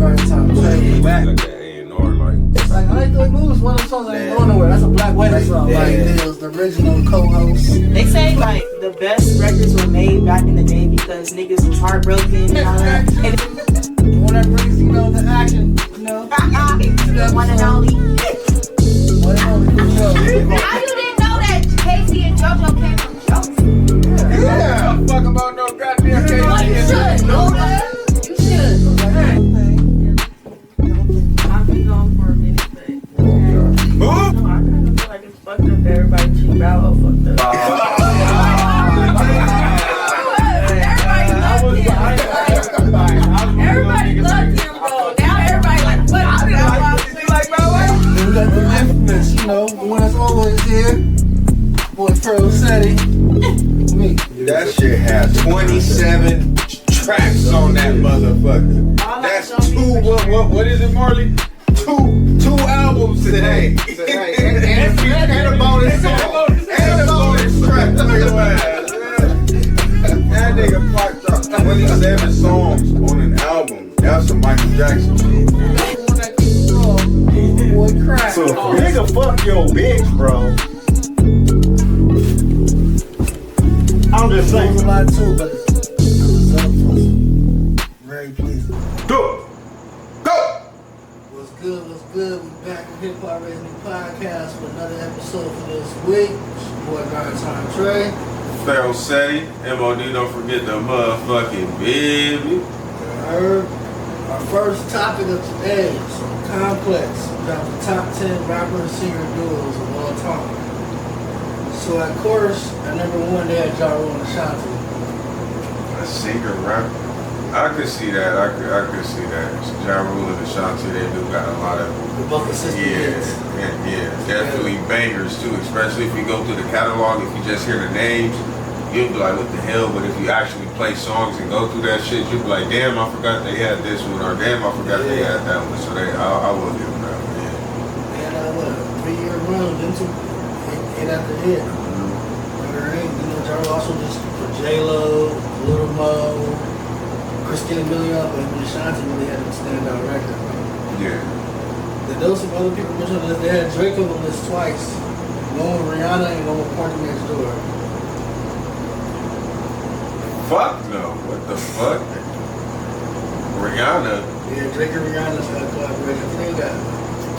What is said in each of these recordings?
Garden Time Trey. Back. Like that A&R, like. Like, I like the way moves. One of the songs that ain't going nowhere. That's a Black Wedding song. Like, it was the original co-host. They say, like, the best records were made back in the day because niggas was heartbroken and all that. And the one that brings, you know, the action, you know. the one and only. One and only, for sure. How you didn't know that Casey and JoJo came from Jokes? Yeah. Don't fuck about no goddamn case. Well, you should know that. You should. I'll be gone for a minute, but. Huh? No, I kind of feel like it's fucked up that everybody cheap out or fucked up. Everybody loved him, bro. Now everybody like, what? I like Then we got the infamous, you know, the one that's always here. Boy, Pearl Setti. Me. That shit has 27 tracks on that motherfucker. That's what is it, Marley? Two albums today. And a bonus song. And a bonus track. That nigga dropped 27 songs on an album. That's some Michael Jackson shit. Boy, crack. So, nigga, fuck your bitch, bro. I'm just saying. It was a lot too, but the result was very pleasing. Go! What's good? We back with Hip Hop Raising Podcast with another episode for this week. It's your boy Garden Time Trey. Pharaoh Setti, MOD, don't forget the motherfucking baby. Our first topic of today is Complex. We got the top 10 rapper and singer duos of all time. So at course, at number 1 they had Ja Rule and Ashanti. A singer rapper. I could see that. I could see that. Ja Rule and Ashanti, they do got a lot of Both consistent hits. definitely bangers too. Especially if you go through the catalog, if you just hear the names, you'll be like, what the hell? But if you actually play songs and go through that shit, you'll be like, damn, I forgot they had this one, or damn, I forgot they had that one. So I will give them that one. They had what, a 3-year run, them two hit after hit. You know, Ja Rule also just for J-Lo, Lil Mo, Christina Milian, but when Ashanti really had a standout record. Yeah. There was some other people mentioned this. They had Drake on the list twice. One with Rihanna and one with Carti Next Door. Fuck no. What the fuck? Rihanna. Yeah, Drake and Rihanna's collaboration. I think they got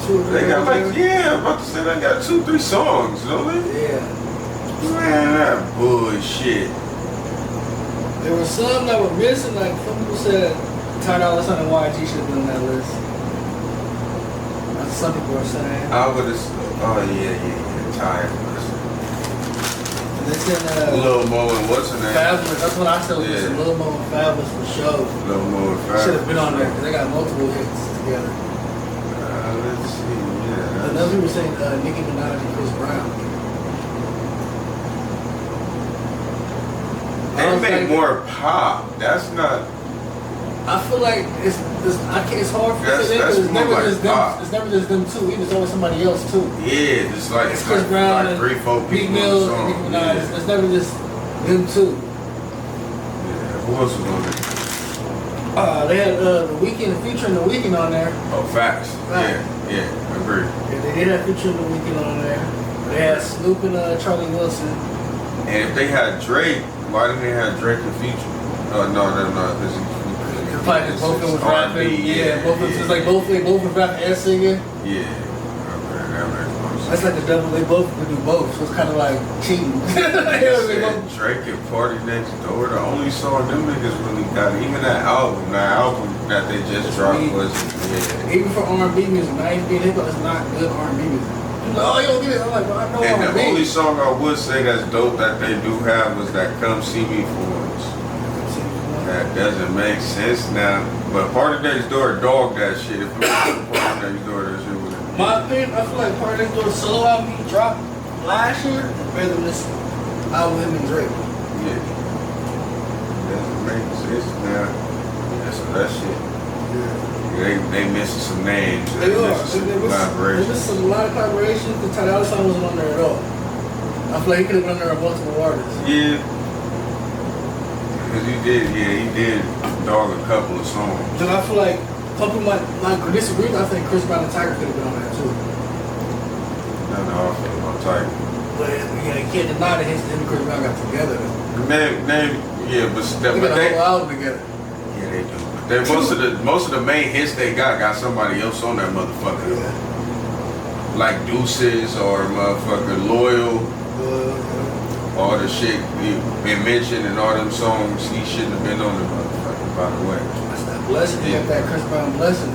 2 or 3. They got like, I'm about to say they got 2-3 songs, don't they? Yeah. Man, that bullshit. There were some that were missing, like some people said Ty Dolla $ign and YG should have been on that list. That's what some people are saying. I would have, Ty. And they said Lil Mo and what's her name? Fabulous, that's what I said was Yeah. Lil Mo and Fabulous for sure. Lil Mo and Fabulous. Should have been on there because they got multiple hits together. Let's see, And other people saying Nicki Minaj and Chris Brown. They make more pop. That's not. I feel like it's hard for me to say because it's never just them. It's never just them two. Even it's always somebody else too. Yeah, it's like It's Chris Brown like and 3-4 Meek people Mill on the and Nicki song. Minaj. Yeah. It's never just them two. Yeah. Who else was on there? They had the Weeknd, the Future, and the Weeknd on there. Oh, Facts. Right. Yeah, I agree. Yeah, they did have Future and the Weeknd on there. They had Snoop and Charlie Wilson. And if they had Drake, why didn't they have Drake and Future? No, because Like both of them was rapping. Yeah, both of them it's like both was rapping and singing. Yeah. Okay, that makes more sense. That's like the double. They both could do both, so it's kind of like cheating. Drake and Party Next Door, the only song them niggas really got, even that album that they just dropped was, Even for R&B music, not even being hip-hop, it's not good R&B music. People like, oh, you don't get it. I'm like, well, I know And R&B. the only song I would say that's dope that they do have was that Come See Me For Once. That doesn't make sense now. But Party Next Door dog that shit. If you want to Party Next Door, that shit would have. My opinion, I feel like Party Next Door's solo album he dropped last year is better than this album with him and Drake. Yeah. Doesn't make sense now. That's that shit. Yeah. They missing some names. They missing some collaborations. They missing a lot of collaborations. The Ty Dolla $ign wasn't on there at all. I feel like he could have been on there with multiple artists. Yeah. Because he did dog a couple of songs. Then I feel like some people might disagree, but I think Chris Brown and Tiger could have been on that too. I know I feel about Tiger. But you can't deny that him and Chris Brown got together. Yeah, but They got a whole album together. Yeah, they do. But most of the main hits they got somebody else on that motherfucker. Yeah. Like Deuces or motherfucker Loyal. All the shit been mentioned and all them songs, he shouldn't have been on the motherfucker, by the way. That's that blessing. He got that Chris Brown blessing.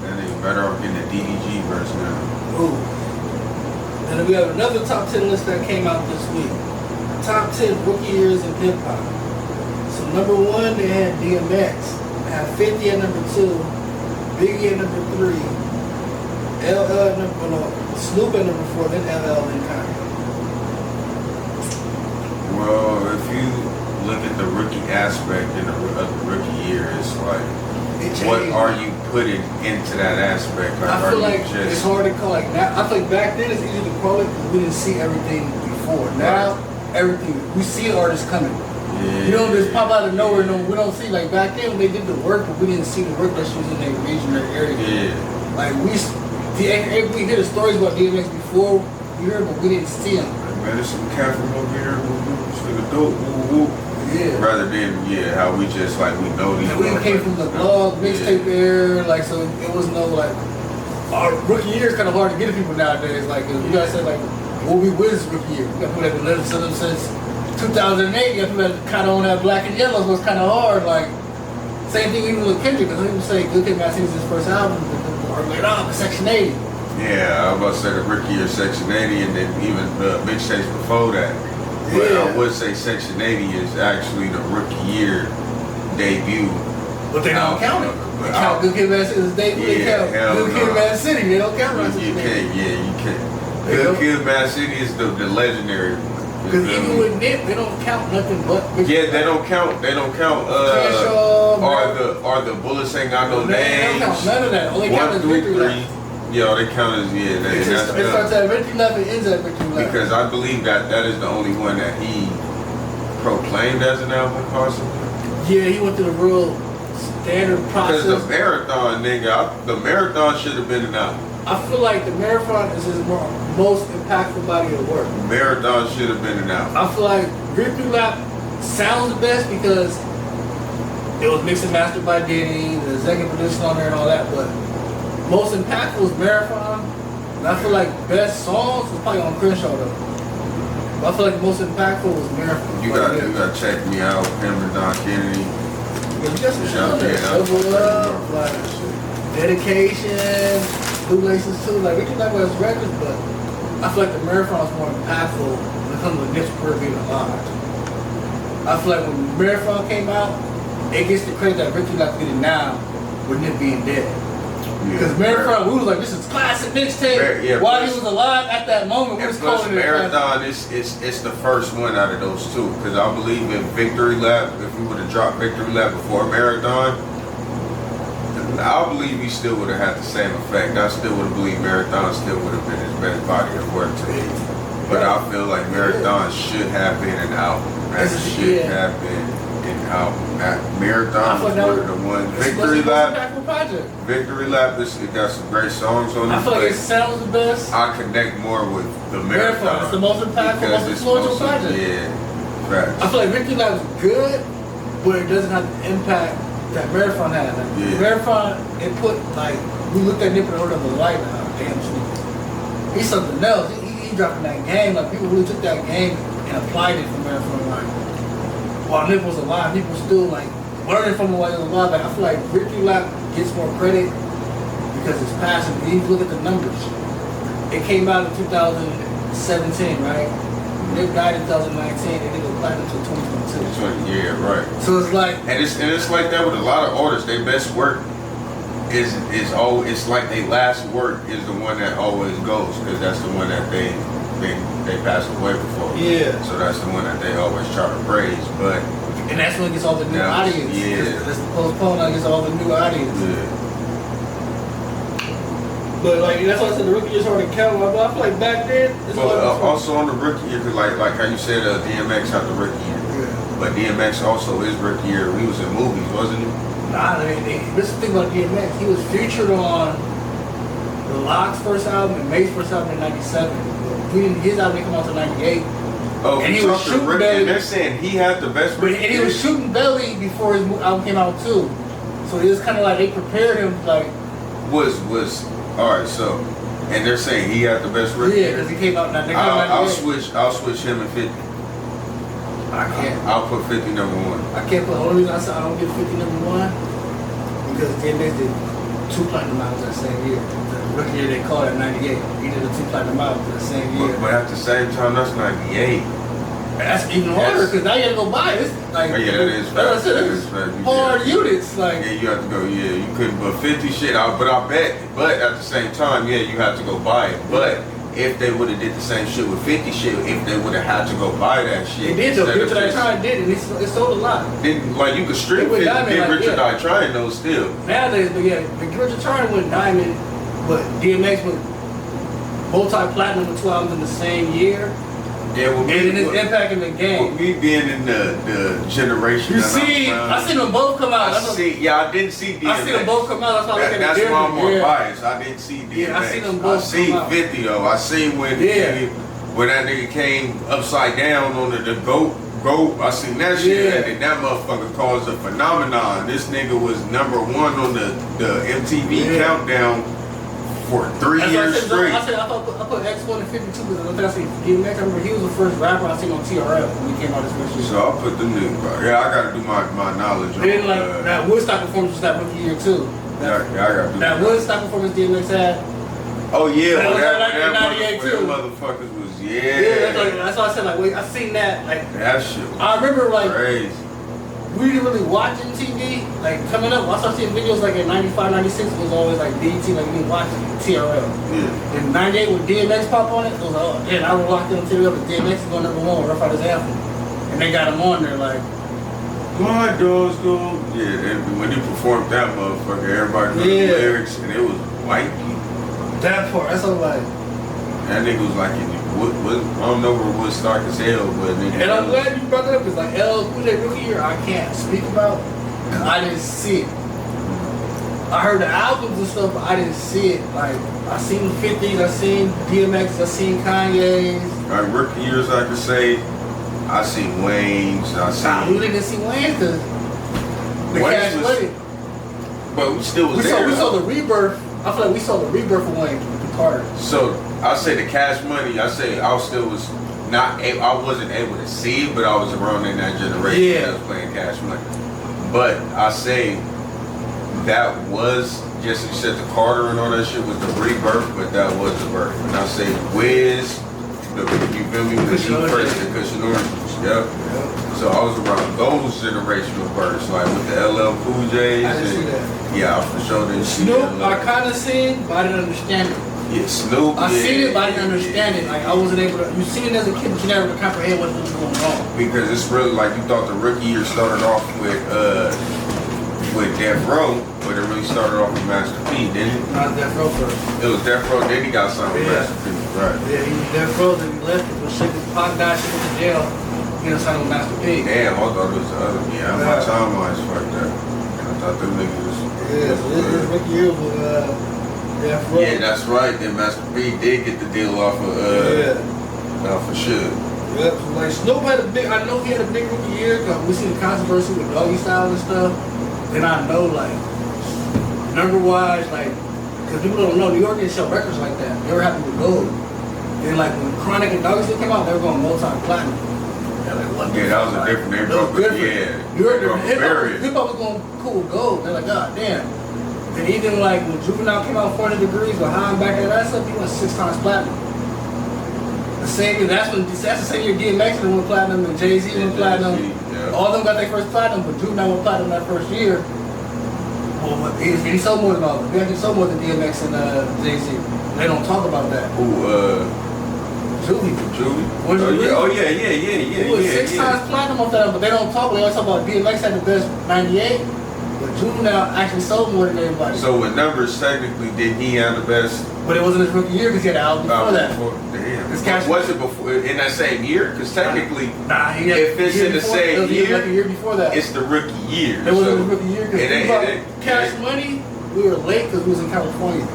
That nigga better off getting a DDG verse now. Ooh. And then we have another top 10 list that came out this week. Top 10 rookie years in hip hop. So number 1, they had DMX. They had 50 at number 2, Biggie at number 3, LL at number Snoop at number 4, then LL, then Carti. Well, if you look at the rookie aspect of the rookie year, it's like, what are you putting into that aspect? Like, I feel like just, it's hard to call. Like now, I think back then it's easy to call it because we didn't see everything before. Now, everything we see artists coming. Yeah, you don't just pop out of nowhere. No, we don't see like back then when they did the work, but we didn't see the work that's used in their region or area. Yeah. Like we hear the stories about DMX before we heard, but we didn't see them. Man, there's some cat from over here who's like a dope. Yeah. Rather than how we just like we know these. And we came from the blog mixtape era, like so it was no like our rookie year is kind of hard to get to people nowadays. Like you guys said, like what we Wiz rookie year. You got people that been living since 2008. You got people that kind of on that black and yellow, so it's kind of hard. Like same thing even with Kendrick, because people say Good Kid, Mad City is his first album, or like Section 80. Yeah, I was about to say the rookie year Section 80, and then even the mixtapes before that. But I would say Section 80 is actually the rookie year debut. But they don't count it. They count Good Kid, Mad City as debut. They count Good Kid, Mad City. They don't count it. You can't. You can't. Good Kid, Mad City is the legendary. Because even with Nip, they don't count nothing but. Yeah, they don't count. They don't count. Or the bullets ain't got no names. They don't count none of that. Only count is Victory Lap. Yeah, they count as it starts at Victory Lap and ends at Victory Lap. Because I believe that is the only one that he proclaimed as an album, possibly. Yeah, he went through the real standard process. Because the marathon, nigga, the marathon should have been an album. I feel like the marathon is his most impactful body of work. Marathon should have been an album. I feel like Victory Lap sounds the best because it was mixed and mastered by Diddy, the executive producer on there and all that, but most impactful is Marathon. And I feel like best songs was probably on Crenshaw though. But I feel like the most impactful was Marathon. You gotta check me out, him and Don Kennedy. Yeah, we got some shit on there. Double Up, like Dedication, Blue Laces too. Like we can talk about his records, but I feel like the Marathon is more impactful when it comes to Nip's career being alive. I feel like when Marathon came out, it gets the credit that Victory Lap getting now with Nip being dead. Because Marathon, we was like, this is classic mixtape. While he was alive at that moment, we was calling it Marathon. It's the first one out of those two. Because I believe in Victory Lap, if we would have dropped Victory Lap before Marathon, I believe he still would have had the same effect. I still would have believed Marathon still would have been his best body of work to me. But I feel like Marathon should have been an album. That should have been an album. Marathon was one of the ones. Victory Lap, it got some great songs on it. I feel like it sounds the best. I connect more with the Marathon. It's the most impactful, most influential project. Yeah, right. I feel like Victory Lap is good, but it doesn't have the impact that Marathon had. Like, Marathon, it put like, we looked at Nip and heard of the light now. Damn, he's something else. He dropping that game. Like people really took that game and applied it for Marathon. Like while Nip was alive, people still like learning from him while he was alive. Like I feel like Victory Lap gets more credit because it's passion. You need to look at the numbers. It came out in 2017, right? Nip died in 2019, and it was platinum until 2022. Yeah, right. So it's like, and it's like that with a lot of artists. Their best work is always, it's like their last work is the one that always goes because that's the one that they passed away before. Yeah. So that's the one that they always try to praise, but. And that's when it gets all the new audience. Yeah. That's the postponed. It gets all the new audience. Yeah. But like that's why I said the rookie is hard to count. But I feel like back then. But also on the rookie year, cause like how you said, DMX had the rookie year. Yeah. But DMX also his rookie year, he was in movies, wasn't he? Nah, this is the thing about DMX. He was featured on the Locks first album and Mace's first album in '97. His album didn't come out until '98. Oh, And he was shooting belly. And they're saying he had the best rookie And he was shooting belly before his album came out too. So it was kind of like they prepared him like. Was all right. So, and they're saying he had the best rookie. Yeah, because he came out. I'll switch him and 50. I can't. I'll put 50 number one. I can't put. The only reason I said I don't give 50 number one because DMX did 2 platinum albums that same year. The rookie year they called it '98. He did the 2 platinum albums the same year. But at the same time, that's '98. That's even harder because now you gotta go buy it. It's like, Oh, yeah, that is fast. That is fast. Hard units, like. Yeah, you have to go. Yeah, you couldn't. But 50 shit. But I bet. But at the same time, yeah, you have to go buy it. But if they would have did the same shit with 50 shit, if they would have had to go buy that shit, They did though. Richard I Trying did, and it sold a lot. Didn't like you could strip 50. Richard I Trying though still. Nowadays, but yeah, the Richard Trying went diamond, but DMX went multi-platinum with 2 albums in the same year. Yeah, well, and his impact in the game. With me being in the generation. You see, I seen them both come out. I didn't see DMX. I seen them both come out. That's why That's why I'm more biased. I didn't see DMX. Yeah, I seen them both. I seen 50 though. I seen when that nigga came upside down on the GOAT. I seen that shit, and that motherfucker caused a phenomenon. This nigga was #1 on the MTV countdown for 3 years straight. I put X1 and 52 because I think I DMX. I remember he was the first rapper I seen on TRL when he came out this first year. So I'll put the new. Yeah, I gotta do my knowledge on then like that Woodstock performance was that rookie year too. I gotta do that Woodstock performance DMX had. Oh yeah, that 98 too. Motherfuckers was that's why I said like wait, I seen that like that shit. I remember like crazy. We didn't really watch MTV like coming up. I started seeing videos like in '95, '96 it was always like BET like we watching TRL. Yeah. In '98 when DMX pop on it, it was like oh yeah, I was locked in TRL, but DMX is going #1, Rough Riders Anthem, and they got him on there like. My doors go. Yeah, and when he performed that motherfucker, everybody knew the lyrics, and it was white people. That part, that's all like. That nigga was like in I don't know where Woodstock is hell, but nigga. And I'm glad you brought that up because like who's that rookie year I can't speak about because I didn't see it. I heard the albums and stuff, but I didn't see it. Like I seen 50s, I seen DMX, I seen Kanye's. Like rookie years, I could say. I seen Wayne's. I seen. We didn't see Wayne's because the Cash Money. But we still was there. We saw the rebirth. I feel like we saw the rebirth of Wayne with the Carter. So I say the Cash Money. I say I still was not. I wasn't able to see it, but I was around in that generation that was playing Cash Money. But I say that was just you said the Carter and all that shit was the rebirth, but that was the birth. And I say Wiz. You feel me? Because she first the Cushion Oranges. Yep. So I was around those generational births, like with the LL Cool J's. I didn't see that. Yeah, I for sure didn't see Snoop, that. I kind of seen, but I didn't understand it. Yeah, Snoop. I seen it, but I didn't understand it. Like I wasn't able to. You seen it as a kid, but you never comprehend what was going on. Because it's really like you thought the rookie year started off with Death Row, but it really started off with Master P, didn't it? Not Death Row first. It was Death Row, then he got signed with Master P. Right. Yeah, he was Death Row, then he left. When Pac died, she went to jail. He got signed with Master P. Damn, I thought it was the other. Yeah, my timeline's fucked up. I thought them niggas was. Yeah, so this rookie year was Death Row. Yeah, that's right. Then Master P did get the deal off of Suge. Yep, so like Snoop had a big. I know he had a big rookie year because we seen the controversy with Doggy Style and stuff. Then I know like number wise, like because people don't know New York didn't sell records like that. They were happy with gold. Then like when Chronic and Doggy Style came out, they were going multi-platinum. Like, what that was a different. They broke it. Yeah, you heard hip hop was going cool with gold. They're like, God damn. And even like when Juvenile came out 400 Degrees with High and Back at that stuff, he went 6 times platinum. The same year, that's the same year DMX went platinum and Jay-Z went platinum. Yeah. All of them got their first platinum, but Juvenile went platinum that first year. Well, he sold more than all of them. He actually sold more than DMX and Jay-Z. They don't talk about that. Juvie. Yeah. It was 6 times platinum off that, but they don't talk. They always talk about DMX had the best 98. But Juvenile actually sold more than everybody. So with numbers, technically, did he have the best? But it wasn't his rookie year because he had an album before that. Damn. This Cash- Was it before in that same year? Because technically, Nah, he had if it's year in the before- same it was year, like a year before that. it's the rookie year. It wasn't so his rookie year because Cash Money, we were late because we was in California.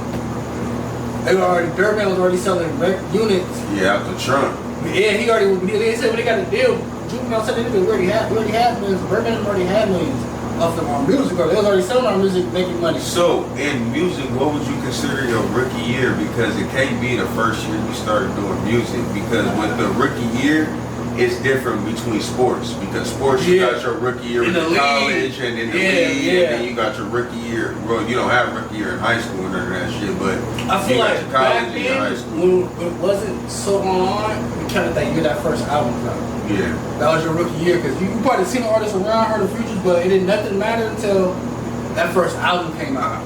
They were already, Birdman was already selling units. Yeah, out the trunk. Yeah, he already, they said when they got a deal, Juvenile said we already had millions. Birdman already had millions off of our music. They was already selling our music, making money. So in music, what would you consider your rookie year? Because it can't be the first year you started doing music. Because with the rookie year, it's different between sports. Because sports, you got your rookie year in the college and in the league, yeah. and then you got your rookie year. Well, you don't have rookie year in high school and none of that shit, but I feel you like got your college back and your high then, school. when it wasn't so on, we kind of think you're that first album drop. Yeah. That was your rookie year because you probably seen the artists around, heard the futures, but it didn't nothing matter until that first album came out.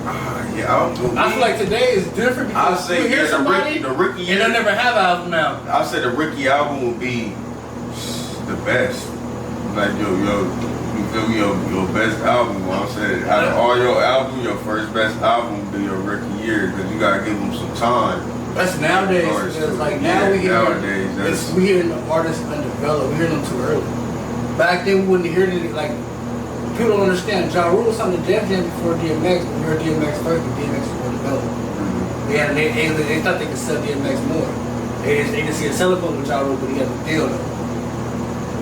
Yeah, I feel like today is different I'll because say you hear somebody the rookie year. and they'll never have an album now. I'll say the rookie album will be the best. Like you feel me? Your best album. I'll say out of all your albums, your first best album will be your rookie year because you gotta give them some time. That's nowadays. Because like now we hearing the artists undeveloped. We hearing them too early. Back then we wouldn't hear it like people don't understand. Ja Rule was on the Def Jam before DMX, but we heard DMX first, but DMX was more developed. Mm-hmm. They thought they could sell DMX more. They didn't see a selling point with Ja Rule, but he had a deal though.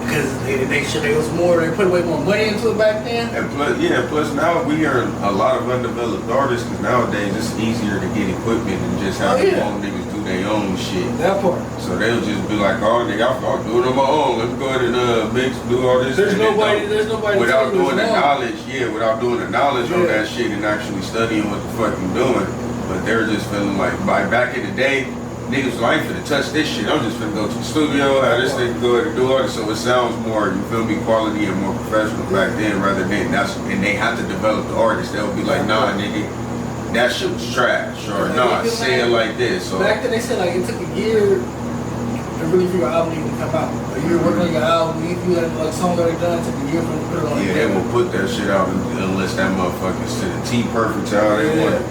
Because they was more, they put way more money into it back then. And plus now we are a lot of undeveloped artists because nowadays it's easier to get equipment and just have their own niggas do their own shit. That part. So they'll just be like, oh nigga, I'll do it on my own. Let me go ahead and mix, do all this. There's nobody without doing the knowledge, without doing the knowledge on that shit and actually studying what the fuck you doing. But they're just feeling like back in the day, niggas was like, I ain't finna touch this shit. I'm just finna go to the studio, have this nigga go ahead and do all this. So it sounds more, you feel me, quality and more professional back then rather than and they have to develop the artist. They'll be like, nah, nigga, that shit was trash. Or nah, say it like this. So back then they said like it took a year to really figure out album even come out. A year working on your album, if you had like songs already done, it took a year for them to put it on. Yeah, they will put that shit out unless that motherfucker's to the T perfect how they want it.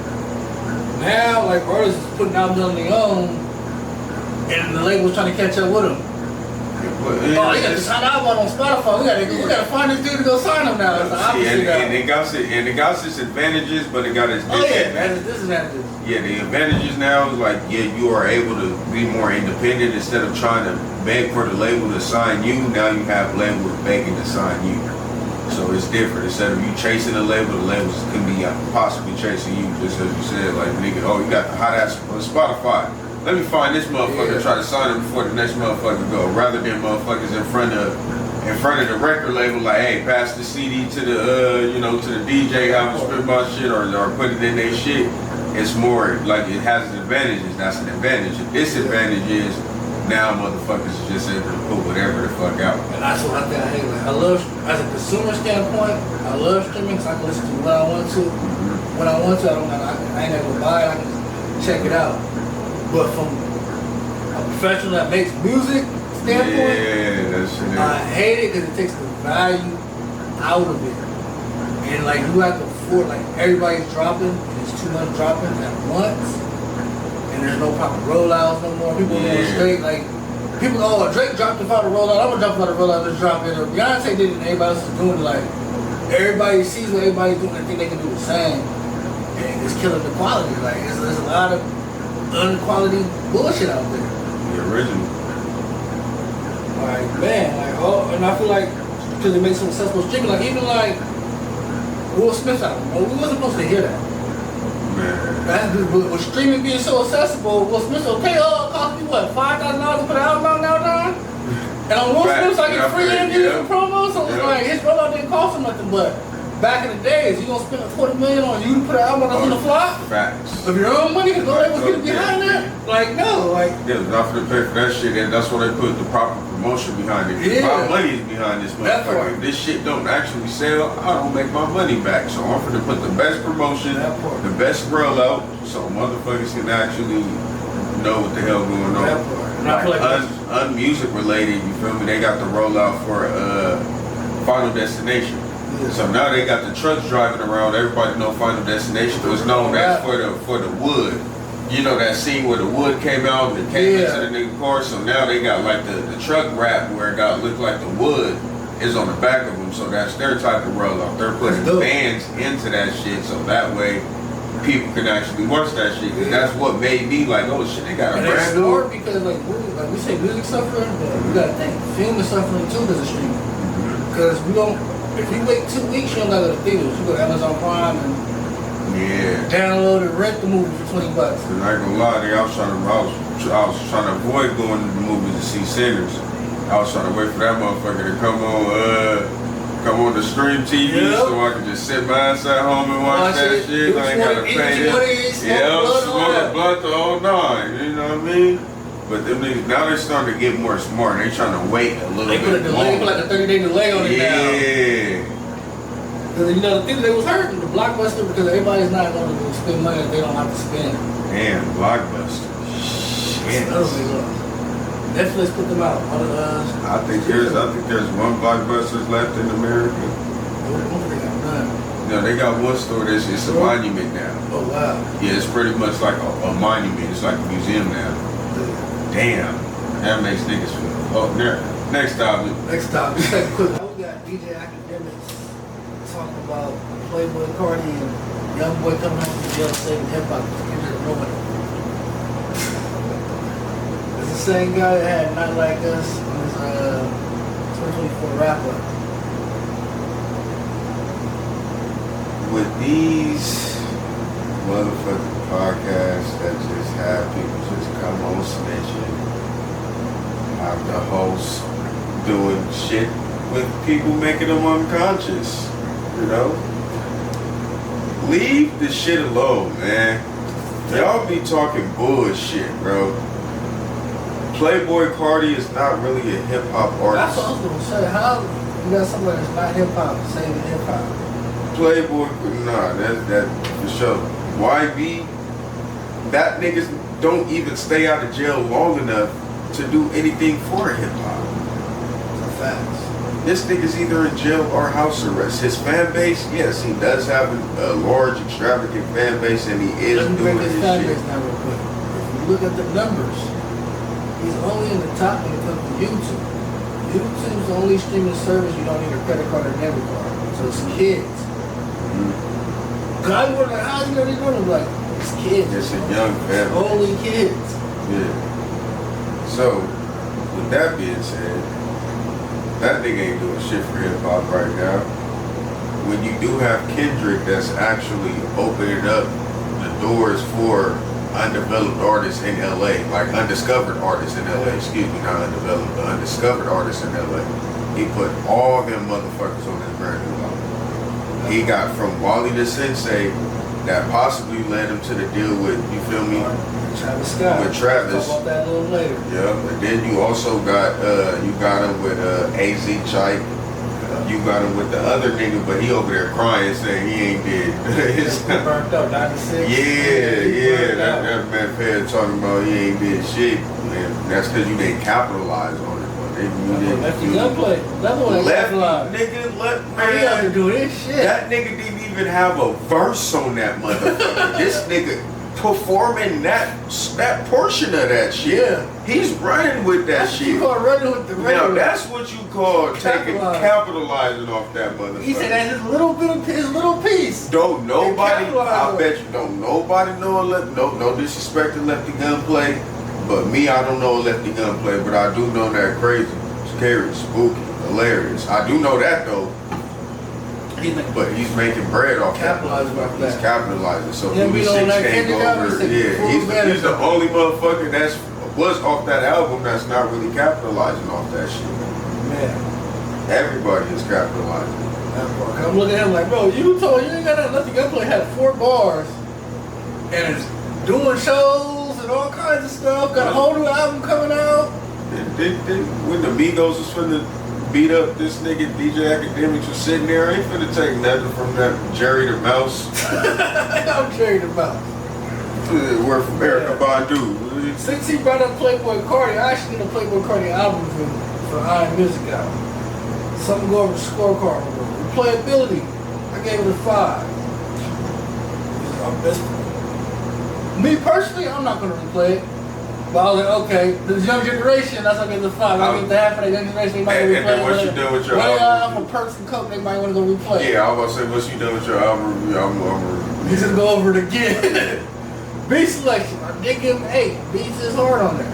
Now like artists is putting albums on their own. And the label's trying to catch up with them. You got to sign an album on Spotify. We gotta find this dude to go sign him now. It's the opposite and it got its advantages, but it got its disadvantages. Yeah, the advantages now is like, you are able to be more independent instead of trying to beg for the label to sign you. Now you have labels begging to sign you. So it's different. Instead of you chasing the labels can be possibly chasing you, just as you said, like, nigga, oh, you got the hot ass on Spotify. Let me find this motherfucker, try to sign him before the next motherfucker go. Rather than motherfuckers in front of the record label, like, hey, pass the CD to the to the DJ, have them spit my shit or put it in their shit. It's more like it has its advantages. That's an advantage. The disadvantage is now motherfuckers are just able to put whatever the fuck out. And that's what I think I hate. Like, I love, as a consumer standpoint, I love streaming because I can listen to what I want to. When I want to, I ain't never buy it. I can just check it out. But from a professional that makes music standpoint, I hate it because it takes the value out of it. And like you have to afford, like everybody's dropping, and it's too much dropping at once. And there's no proper rollouts no more. People going straight, like, people go, oh, Drake dropped without a rollout, I'm gonna drop without a rollout, let's drop it. Or Beyonce did it and everybody else is doing it. Like, everybody sees what everybody's doing and think they can do the same. And it's killing the quality. Like, there's a lot of unquality bullshit out there. The original. Like, man, and I feel like, because it makes some successful streaming, like, even like, Will Smith's album, we wasn't supposed to hear that. With streaming being so accessible, Will Smith will pay, it cost me what, $5,000 to put an album out now? And on Will Smith, I get free interviews and promos, so it's like, his rollout didn't cost him nothing, but back in the days, you gonna spend $40 million on you to put an album on the flop? Facts. Of your own money, because nobody was getting behind that? Like, no, like. Yeah, not for the pay for that shit, and that's why they put the proper promotion behind it. My money is behind this motherfucker. If this shit don't actually sell, I don't make my money back. So I'm gonna put the best promotion, the best rollout, so motherfuckers can actually know what the hell going on. Like, unmusic related, you feel me? They got the rollout for Final Destination. So now they got the trucks driving around. Everybody know Final Destination was known as for the wood. You know that scene where the wood came out and it came into the nigga car. So now they got like the truck wrap where it got look like the wood is on the back of them. So that's their type of roll off. They're putting bands into that shit so that way people can actually watch that shit. Cause that's what made me like, oh shit, they got a brand new. Because like we say music suffering, but we gotta think film is suffering too as a streamer. Because we don't. If you wait 2 weeks, you don't go to the theaters. You go to Amazon Prime and download and rent the movie for $20. And I ain't gonna lie, I was trying to avoid going to the movies to see Sinners. I was trying to wait for that motherfucker to come on the stream TV so I could just sit my ass at home and watch that shit. I ain't gotta pay it. Smoke the blunt the whole nine. You know what I mean? But them niggas, now they're starting to get more smart. They trying to wait a little bit longer. They put like a 30-day delay on it now. Yeah. Because you know the thing that was hurting the Blockbuster because everybody's not going to spend money that they don't have to spend. Damn, Blockbuster. Shit. Netflix put them out. I think there's one Blockbuster left in America. No, they got one store that's it's a monument now. Oh wow. Yeah, it's pretty much like a monument. It's like a museum now. Damn, that makes niggas feel. Oh, next topic. Next topic. Quick. We got DJ Academics talking about Playboy Carti and young boy coming home from jail saving hip hop. It's the same guy that had Not Like Us on his 2024 wrap-up. With these motherfucking podcasts that just have people just come on snitching, have the host doing shit with people making them unconscious, you know? Leave the shit alone, man. Y'all be talking bullshit, bro. Playboy Carti is not really a hip hop artist. That's what I was gonna say. How you got somebody that's not hip hop saving hip hop? Playboy, nah, that for sure. YB, that niggas don't even stay out of jail long enough to do anything for hip hop. Facts. This nigga's either in jail or house arrest. His fan base, yes, he does have a large, extravagant fan base, and he is doing his fan shit. base now real quick. If you look at the numbers, he's only in the top when it comes to YouTube. YouTube's the only streaming service you don't need a credit card or debit card. So it's kids. God, we're like, how you know they're doing it? Like, it's kids. It's a young family. Only kids. Yeah. So, with that being said, that nigga ain't doing shit for hip hop right now. When you do have Kendrick that's actually opening up the doors for undeveloped artists in LA, like undiscovered artists in LA, excuse me, not undeveloped, but undiscovered artists in LA. He put all them motherfuckers on his brand new album. He got from Wally the Sensei that possibly led him to the deal with, you feel me? Travis Scott. With Travis. Talk about that a little later. Yeah, and then you also got him with AZ Chike. You got him with the other nigga, but he over there crying saying he ain't did. He's burnt up, 96. Yeah, that man Fed talking about he ain't did shit. Man, that's because you didn't capitalize on it. Lefty Gunplay. That's what they capitalized. Nigga, man. He out there doing his shit. That nigga didn't even have a verse on that motherfucker. This nigga performing that portion of that shit. Yeah. He's running with that shit. You call running with the now that's what you call capitalizing off that motherfucker. He said that's his little bit of his little piece. Don't nobody, I bet you don't nobody know no disrespect to Lefty Gunplay, but me, I don't know Lefty Gunplay, but I do know that crazy, scary, spooky, hilarious. I do know that though. But he's making bread off that. He's capitalizing. So Louis 6 can't go over. Yeah, he's the only motherfucker that's was off that album that's not really capitalizing off that shit. Man, everybody is capitalizing. I'm looking at him like, bro, you told you ain't got nothing. Gunplay had 4 bars and is doing shows and all kinds of stuff. Got a whole new album coming out. When the Migos was finna beat up this nigga DJ Academics was sitting there, I ain't finna take nothing from that Jerry the Mouse. I'm Jerry the Mouse. We're from Erica Badu. Since he brought up Playboy Carti, I actually did a Playboy Carti album for Iron Music album. Something go over the scorecard. We replayability, I gave it a 5. Me personally, I'm not gonna replay it. But I was like, okay, this young generation, that's why I gave it a 5. I give the half of that young generation, they might And replay then it. what you doing with your album? album? I'm a Perks and Coke, they might want to go replay it. Yeah, I was about to say, what you doing with your album review? He's gonna go over it again. Beat selection, I did give him 8. Beats is hard on there.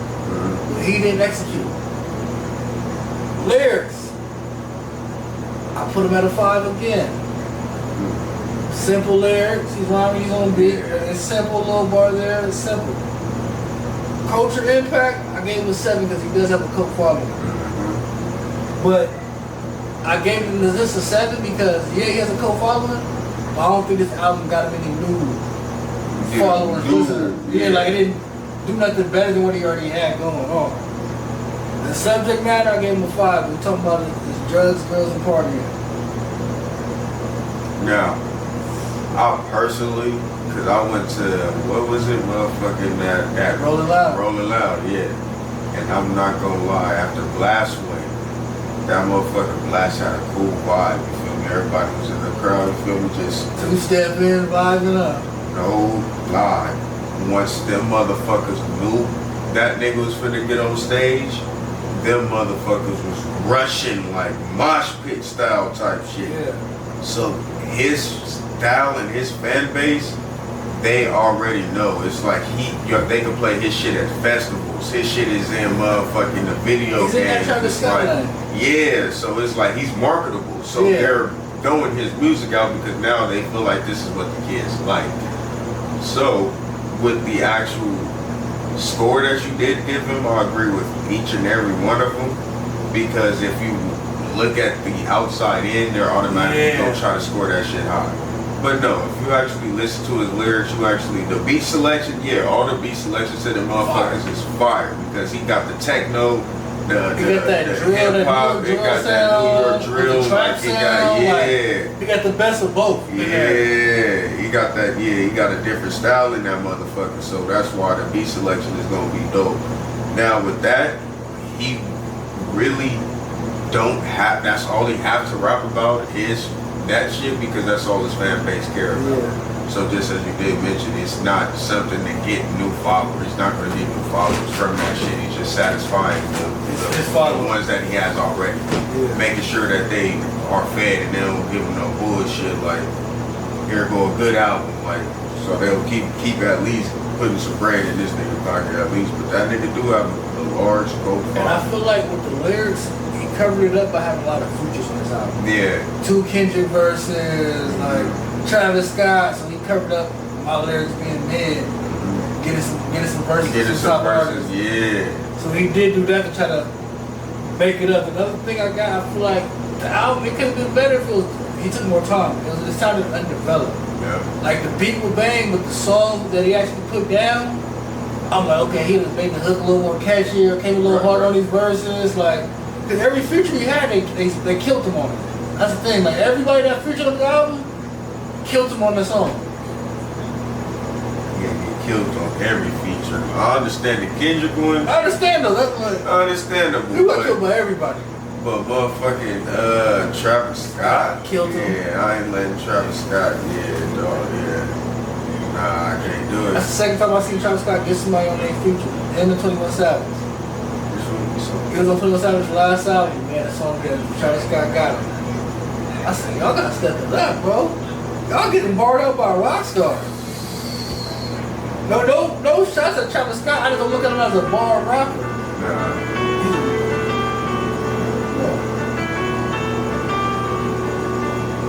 But he didn't execute. Lyrics, I put him at a 5 again. Simple lyrics, he's rhyming, he's on beat. It's simple, little bar there, it's simple. Culture impact, I gave him a 7 because he does have a Coke following. But I gave him this a 7 because, yeah, he has a Coke following, but I don't think this album got him any new followers, listeners. Yeah, like it didn't do nothing better than what he already had going on. The subject matter, I gave him a 5. We're talking about is drugs, girls, and partying. Now, I personally, because I went to, what was it, motherfucking that Rolling Loud. Rolling Loud, yeah. And I'm not gonna lie, after Blast went, that motherfucking Blast had a cool vibe, you feel me? Everybody was in the crowd, you feel me? Just 2-step in, vibing up. no lie. Once them motherfuckers knew that nigga was finna get on stage, them motherfuckers was rushing like mosh pit style type shit. Yeah. So his style and his fan base, they already know. It's like they can play his shit at festivals. His shit is in motherfucking the video He's in that games. Travis It's Scott like, line. yeah, so it's like he's marketable. So Yeah. they're throwing his music out because now they feel like this is what the kids like. So with the actual score that you did give him, I agree with each and every one of them, because if you look at the outside in, they're automatically gonna try to score that shit high. But no, if you actually listen to his lyrics, the beat selection, all the beat selections to the motherfuckers is fire, because he got the techno, He got that drill, hip hop, he got that New York drill, like he got he got the best of both. Yeah, he got that. Yeah, he got a different style in that motherfucker. So that's why the beat selection is gonna be dope. Now with that, he really don't have. That's all he have to rap about is that shit, because that's all his fan base care about. Yeah. So just as you did mention, it's not something to get new followers. He's not gonna get new followers from that shit. He's just satisfying the ones that he has already, making sure that they are fed and they don't give him no bullshit like, here go a good album, like, so they'll keep at least putting some bread in this nigga pocket at least. But that nigga do have a large gold And I feel like with the lyrics, he covered it up by having a lot of features on his album. Yeah. 2 Kendrick verses, like Travis Scott, so he covered up my lyrics being mid, getting some verses. Getting some verses, yeah. So he did do that to try to make it up. Another thing I feel like the album, it could have been better if he took more time. It sounded undeveloped. Yeah. Like the beat would bang, but the song that he actually put down, I'm like, okay, he was making the hook a little more catchier, came a little harder on these verses, like, because every feature he had, they killed him on it. That's the thing, like everybody that featured on the album killed him on the song. Yeah, he killed on every feature. I understand the Kendrick one. I understand though, that's like, Understandable. he got killed by everybody. But motherfucking Travis Scott, Killed him. Yeah, I ain't letting Travis Scott, dog, Nah, I can't do it. That's the second time I seen Travis Scott get somebody on their feature. Him and 21 Savage. Which one was so He was on 21 Savage's last album, man. That song that Travis Scott got him. I said, y'all gotta step it up, bro. Y'all getting barred up by rock stars. No shots at Travis Scott. I just don't look at him as a bar rapper. Nah.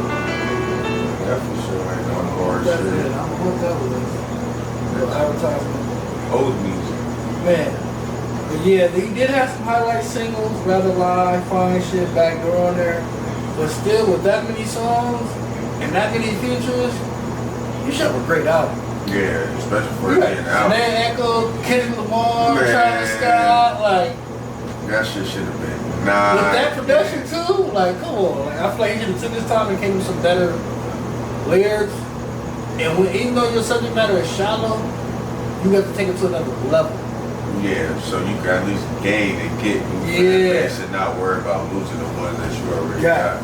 That for sure ain't no hard That's shit. it. I'm gonna hook up with this. The advertisement. Old music. Man. But yeah, he did have some highlight singles, Rather Lie, Fine Shit, Backdoor on there. But still, with that many songs and that many features, you should have a great album. Yeah, especially for You it being out. Man Echo, Kendrick Lamar, Man. Travis Scott, like, That shit should have been with that production nine. too, like, come on. Like, I feel like he should have took his time and came with some better lyrics. And even though your subject matter is shallow, you have to take it to another level. Yeah, so you can at least gain and get new fan base and not worry about losing the ones that you already got.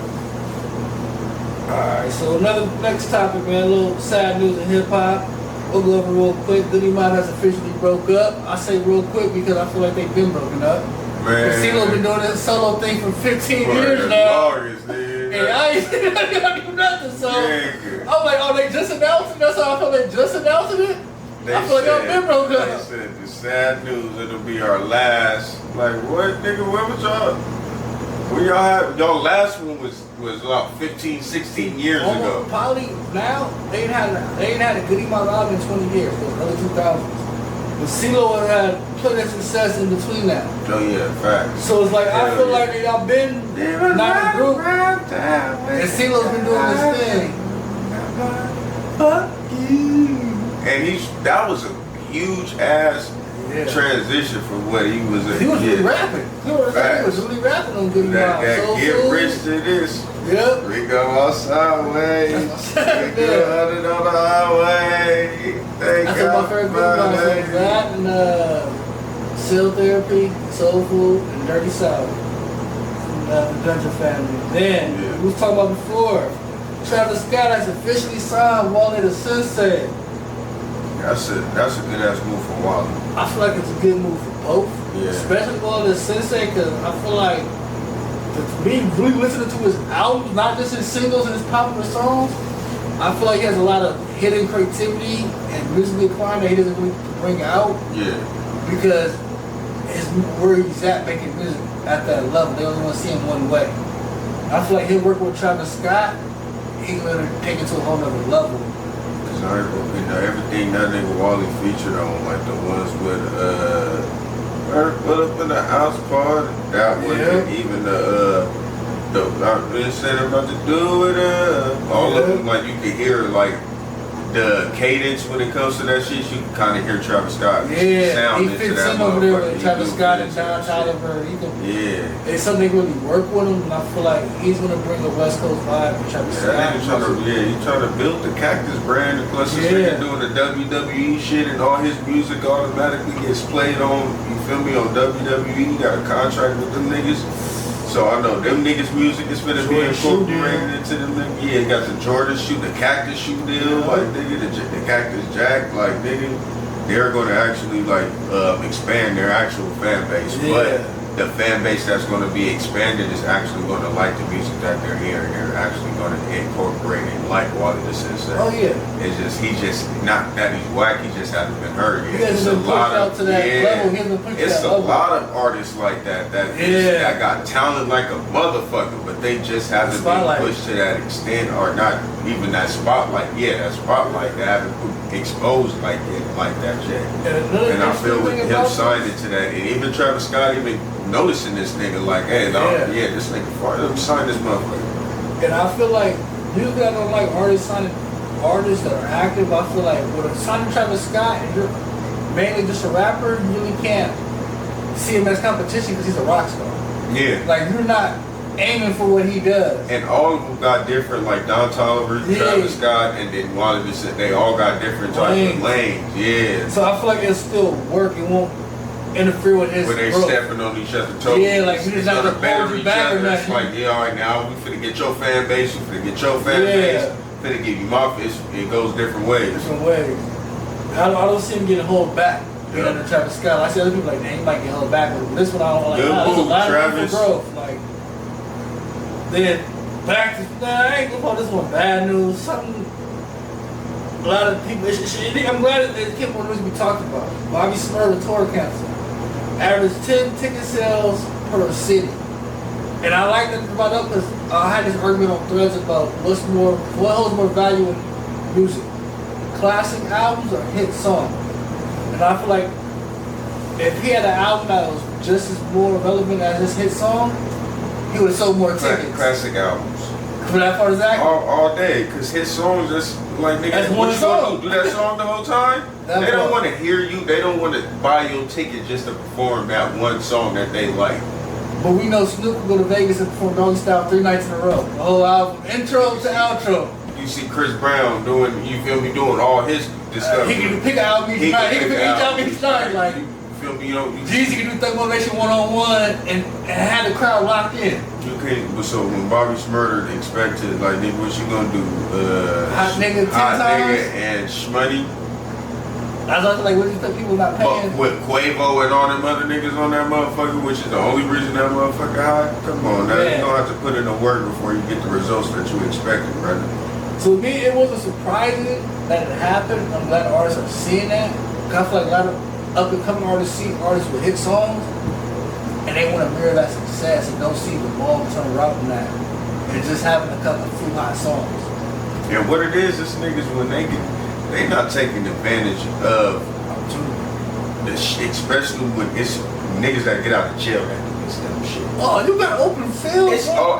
Alright, so next topic, man. A little sad news in hip hop. We'll go over real quick. Goodie Mob has officially broke up. I say real quick because I feel like they've been broken up. Man. CeeLo's been doing this solo thing for 15 For years the now. longest, nigga. And I ain't do nothing, so Nigga. I'm like, oh, they just announced it? That's how I feel they just announcing it? I feel like I've been broke They up. said the sad news, it'll be our last. Like, what, nigga? Where was y'all? Where y'all had? Y'all last one was about 15, 16 years ago. Probably now, they ain't had a Goodie Mob album in 20 years. It was early 2000s. But CeeLo had plenty of success in between that. Oh, yeah, facts. So it's like, I Hell feel yeah. like y'all been not in a group. And CeeLo's been doing this thing. Fuck you. And that was a huge ass transition from what he was in. He was really rapping. He was really rapping on Goodie Mob. That Soul get Food. rich to this. Yep. We go outside way. We go 100 on the highway. Thank That's my God favorite for Goodie Mob my songs. lady. That and Cell Therapy, Soul Food, and Dirty South. From the Dungeon family. Then, Yeah. we was talking about before, Travis Scott has officially signed Wale the Sensei. That's a good ass move for Wally. I feel like it's a good move for both. Yeah. Especially Wale the Sensei, because I feel like me really listening to his albums, not just his singles and his popular songs, I feel like he has a lot of hidden creativity and musically acquired that he doesn't really bring out. Yeah. Because where he's at making music at that level, they only want to see him one way. I feel like he'll work with Travis Scott, he's gonna take it to a whole nother level. Cause everything that nigga Wally featured on, like the ones with put up in the house party, that one, and even I've been saying about to do it, all of them, like you can hear like the cadence when it comes to that shit. You can kind of hear Travis Scott sound he into fits that in over there motherfucker. with Travis Scott and Don Toliver. It's something they really work with him, and I feel like he's gonna bring a West Coast vibe with Travis Scott. He's trying to build the Cactus brand, and plus this nigga doing the WWE shit, and all his music automatically gets played on, you feel me, on WWE. He got a contract with them niggas. So I know them niggas' music is finna be incorporated into them. Yeah, got the Jordan shoe, the Cactus shoe deal, like nigga, the Cactus Jack, like nigga, they're gonna actually like expand their actual fan base. But the fan base that's gonna be expanded is actually gonna like the music that they're hearing. They're actually gonna incorporate it like Wally the Sensei. Oh yeah. It's just he's not that he's whack. He just hasn't been heard yet. He hasn't been pushed out to that level. He hasn't been pushed It's to that a level. lot of artists like that that got talent like a motherfucker, but they just haven't been pushed to that extent, or not even that spotlight. Yeah, that spotlight. They haven't exposed like that yet. And I feel with him signing to that, and even Travis Scott even noticing this nigga like, hey, this nigga far. Let me sign this motherfucker. And I feel like usually I don't like artists signing artists that are active. I feel like with signing Travis Scott, and you're mainly just a rapper, you really can't see him as competition because he's a rock star. Yeah. Like you're not aiming for what he does. And all of them got different, like Don Toliver, Travis Scott, and then Wally said they all got different types of lanes. Yeah. So I feel like it'll still work. It won't interfere with his when they growth. Stepping on each other's toes. Yeah, like we just not gonna to better hold you each back or other. It's nothing. like, all right, now we finna get your fan base, we finna get your fan base, finna give you my fish. It goes different ways. Different ways. I don't see him getting held back. Being under Travis Scott. I see other people like, he might get held back, but this one I don't like. Good There's a move, lot Travis. of growth. Like, then back to I ain't gonna call this one bad news. Something. A lot of people. I'm glad that it kept on news we talked about. Bobby Smurda tour canceled. Average 10 ticket sales per city. And I like that about that because I had this argument on Threads about what holds more value in music, classic albums or hit songs. And I feel like if he had an album that was just as more relevant as his hit song, he would have sold more tickets. Classic albums. For that part of that? All day, because his songs just like nigga. That's one song. Do that song the whole time? They don't want to hear you. They don't want to buy your ticket just to perform that one song that they like. But we know Snoop will go to Vegas and perform Doggy Style 3 nights in a row. The whole album, intro to outro. You see Chris Brown doing, you feel me, doing all his discovery. He can pick an album each night. He can pick each album each night. Like, feel me? You know, Jeezy can do Thug Motivation 1-on-1 and have the crowd locked in. you can't. But so when Bobby Shmurda expected, like, nigga, what you gonna do? Hot nigga 10 Hot times? nigga and Shmoney. I was also like, what do you think people not paying? But with Quavo and all them other niggas on that motherfucker, which is the only reason that motherfucker hot. Come on, now you gonna have to put in the work before you get the results that you expected, brother. To me, it wasn't surprising that it happened. I'm glad artists are seeing that. I feel like a lot of up and coming artists see artists with hit songs, and they want to mirror that success and don't see the long term route in that. And just having a couple of few hot songs. And what it is niggas when they not taking advantage of the shit, especially when it's niggas that get out of jail that do this dumb shit. Oh, you got open field. It's not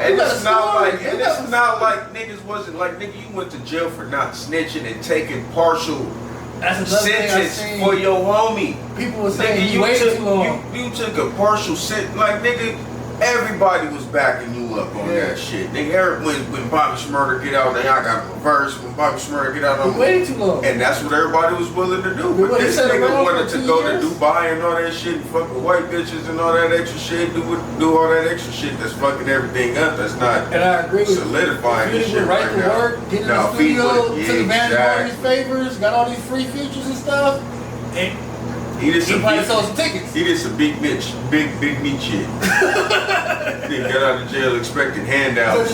like niggas wasn't like, nigga, you went to jail for not snitching and taking partial That's another thing I sentence seen. for your homie. People were saying Nigga, you waited too long. You took a partial sentence. Like, nigga, everybody was backing you up on that shit. Nigga, when Bobby Shmurda get out, then I got reverse. When Bobby Shmurda get out, You waited too long. and that's what everybody was willing to do. But this nigga wanted to go to Dubai and all that shit and fuck with white bitches and all that extra shit, do all that extra shit that's fucking everything up. That's not And I agree with solidifying you. this shit Right right to now. work, get in the Now, studio, people- took advantage of all these exactly. favors, got all these free features and stuff, and He did he some probably big, sold some tickets. he did some big meat shit. Nigga got out of jail expecting handouts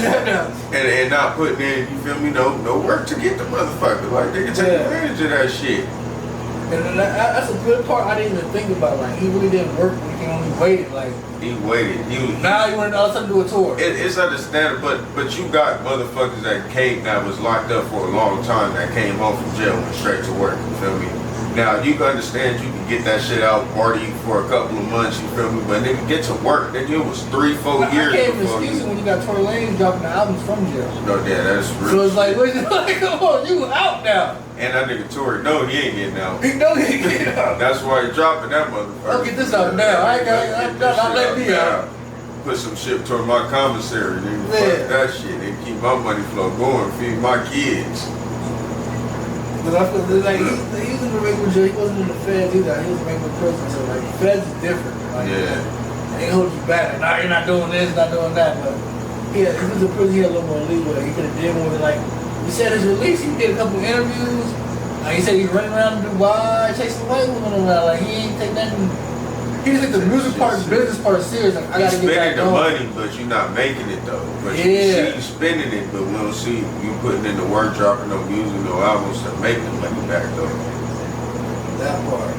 and not putting in, you feel me, no work to get the motherfucker. Like, nigga, take advantage of that shit. And that's a good part I didn't even think about. Like, he really didn't work when he only waited. Like, He waited. He was, now you want to all of a sudden do a tour. it's understandable, but you got motherfuckers that was locked up for a long time that came home from jail and went straight to work. You feel me? Now you can understand you can get that shit out, party for a couple of months. You feel me? But nigga, get to work. Nigga, it was 3-4 years I can't even before excuse it you. when you got Tory Lanez dropping the albums from jail. No, yeah, that's real. So it's like, like, come on, you out now. And that nigga Tory, no, he ain't getting out. He know he ain't getting out. That's why he dropping that motherfucker. I'll get this out now. I ain't got, I'll let me out. Put some shit toward my commissary, nigga. Yeah. Fuck that shit. And keep my money flow going, feed my kids. Because I feel like he was in the regular jail. He wasn't in the feds either. He was in regular prison. So like, feds is different. Like, they hold you back. Like, nah, you're not doing this, not doing that. But yeah, he was in prison. He had a little more leeway. He could have did more. Like, he said his release. He did a couple interviews. Like, he said he's running around in Dubai, chasing white women around. Like, he ain't take nothing. He just took the music part, the business part serious. Like, I gotta get spending back the on. money, but you're not making it though. But you Yeah. see you spending it, but we don't see you putting in the work, dropping no music, no albums to make the money back though. That part.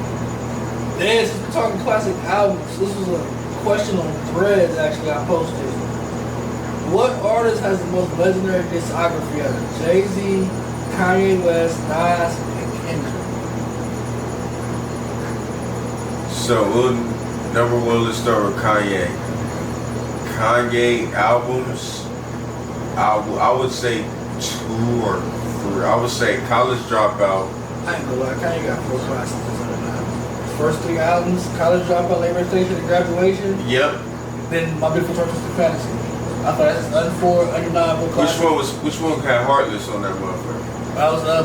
Then, since we're talking classic albums, this was a question on Threads actually I posted. What artist has the most legendary discography out of Jay-Z, Kanye West, Nas, and Kendrick? So number one, let's start with Kanye. Kanye albums, I would say 2 or 3. I would say College Dropout. I ain't gonna lie, Kanye got 4 classics on that album. His first 3 albums, College Dropout, Late Registration, and Graduation. Yep. Then My Beautiful Dark Twisted Fantasy. I thought that's undeniable classic. Which one had Heartless on that motherfucker? That was my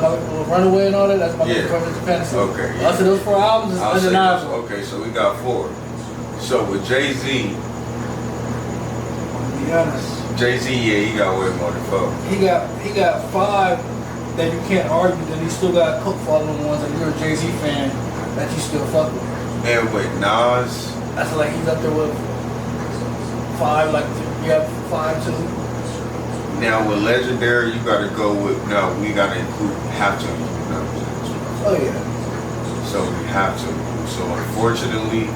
Runaway and all that. That's My Beautiful Dark Twisted Fantasy. Okay. Yeah. I said those 4 albums is I'll say undeniable. those. Okay, so we got 4. So with Jay-Z, To be honest. Jay-Z, yeah, he got way more than 4. He got 5 that you can't argue. Then he still got a couple following ones that you're a Jay-Z fan that you still fuck with. And with Nas, I feel like he's up there with 5. Like you have 5 too. now with Legendary, you gotta go with, now we gotta have to include numbers. Oh yeah. So we have to. So unfortunately,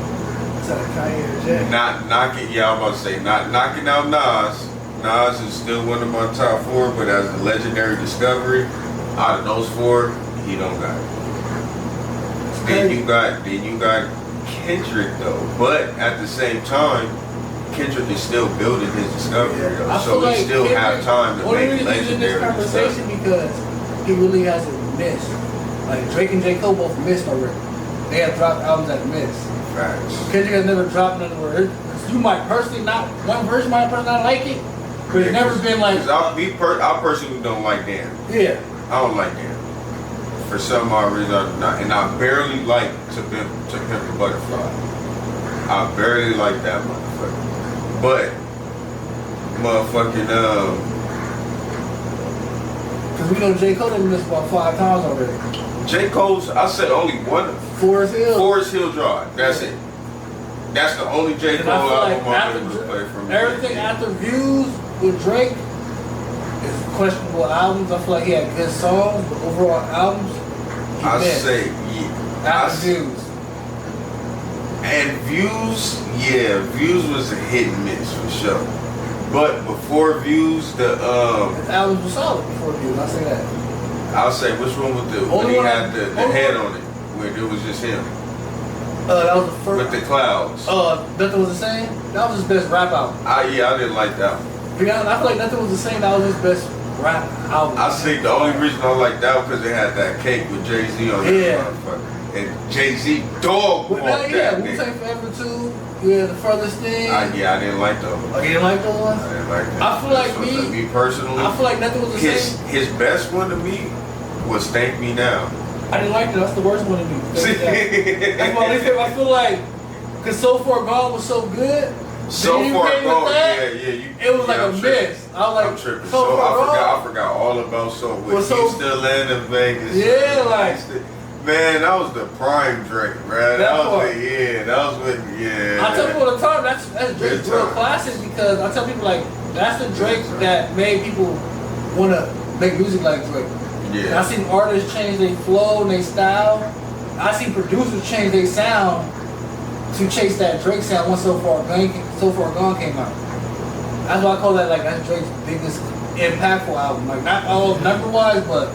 Is that a Kanye or Jay? not knocking, yeah, I'm about to say, not knocking out Nas. Nas is still one of my top 4, but as a legendary discovery, out of those 4, he don't got it. Then you got Kendrick though, but at the same time, Kendrick is still building his discovery though, I so feel we like still have time to only make reason he's in this legendary conversation discovery. because he really hasn't missed. Like Drake and J. Cole both missed already. They have dropped albums that missed. Facts. Kendrick has never dropped another word. You might personally not, one version might personally not like it, but it's never been like. I personally don't like Damn. Yeah. I don't like Damn. for some odd reason, I barely like to Pimp a Butterfly. I barely like that motherfucker. But motherfucking Because we know J. Cole done missed about 5 times already. J. Cole's, I said only one. Forest Hill. Forest Hill Drive. That's it. That's the only J. Cole And I feel album like I'm able to play from. everything after Views with Drake is questionable albums. I feel like he had good songs, but overall albums, he I missed. say yeah. After Views. And Views was a hit and miss for sure. But before Views, His albums were solid before Views, I'll say that. I'll say which one with the when Only he one had the only head one- on it, where it was just him That was the first. with the clouds. Nothing Was the Same. That was his best rap album. I didn't like that one. To be honest, I feel like Nothing Was the Same. That was his best rap album. I think the only reason I like that because it had that cake with Jay-Z on it. Yeah. Motherfucker. And Jay-Z dog But walked yeah, that Wu nigga. Tang Forever too. Yeah, The Furthest Thing. I didn't like those. Oh, you didn't like those ones? I didn't like that. I feel like So me- to me personally, I feel like Nothing Was the Same. his best one to me was Thank Me Now. I didn't like that. That's the worst one to me. That's my least favorite. I feel like, because So Far Gone was so good. So then you Far came with Gone, that, you. It was like I'm a tripping. mix. I was like, I'm tripping. So So Far I Gone. forgot all about So Well, with So- you still land in Vegas. Yeah, like- Man, that was the prime Drake, bruh. That part. That was with I tell people all the time that's Drake's Good real time. classic because I tell people like that's the Drake that made people want to make music like Drake. And I Yeah. seen artists change their flow and their style. I seen producers change their sound to chase that Drake sound once So Far Gone came out. That's why I call that like that's Drake's biggest impactful album. Like not all number wise, but